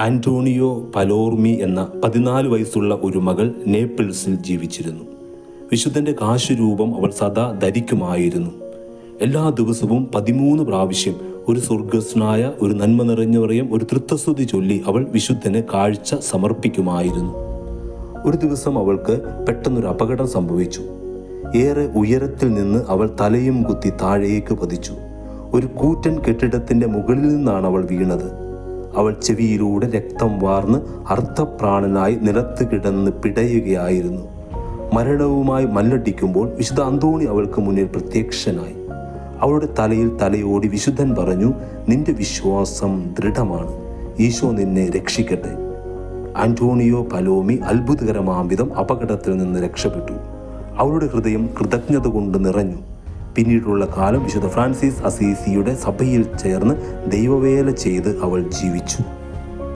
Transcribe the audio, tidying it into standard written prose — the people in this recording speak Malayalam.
ആന്റോണിയോ പലോർമി എന്ന 14 വയസ്സുള്ള ഒരു മകൾ നേപ്പിൾസിൽ ജീവിച്ചിരുന്നു. വിശുദ്ധൻ്റെ കാശുരൂപം അവൾ സദാ ധരിക്കുമായിരുന്നു. എല്ലാ ദിവസവും 13 പ്രാവശ്യം ഒരു സ്വർഗസ്നായ, ഒരു നന്മ നിറഞ്ഞവരെയും ഒരു തൃത്വസ്തുതി ചൊല്ലി അവൾ വിശുദ്ധന് കാഴ്ച സമർപ്പിക്കുമായിരുന്നു. ഒരു ദിവസം അവൾക്ക് പെട്ടെന്നൊരു അപകടം സംഭവിച്ചു. ഏറെ ഉയരത്തിൽ നിന്ന് അവൾ തലയും കുത്തി താഴേക്ക് പതിച്ചു. ഒരു കൂറ്റൻ കെട്ടിടത്തിൻ്റെ മുകളിൽ നിന്നാണ് അവൾ വീണത്. അവൾ ചെവിയിലൂടെ രക്തം വാർന്ന് അർദ്ധപ്രാണനായി നിലത്ത് കിടന്ന് പിടയുകയായിരുന്നു. മരണവുമായി മല്ലടിക്കുമ്പോൾ വിശുദ്ധ അന്തോണി അവൾക്ക് മുന്നിൽ പ്രത്യക്ഷനായി. അവളുടെ തലയിൽ തലയോടി വിശുദ്ധൻ പറഞ്ഞു, നിന്റെ വിശ്വാസം ദൃഢമാണ്, ഈശോ നിന്നെ രക്ഷിക്കട്ടെ. ആന്റോണിയോ പലോമി അത്ഭുതകരമാംവിധം അപകടത്തിൽ നിന്ന് രക്ഷപ്പെട്ടു. അവളുടെ ഹൃദയം കൃതജ്ഞത കൊണ്ട് നിറഞ്ഞു. പിന്നീടുള്ള കാലം വിശുദ്ധ ഫ്രാൻസിസ് അസീസിയുടെ സഭയിൽ ചേർന്ന് ദൈവവേല ചെയ്ത് അവൾ ജീവിച്ചു.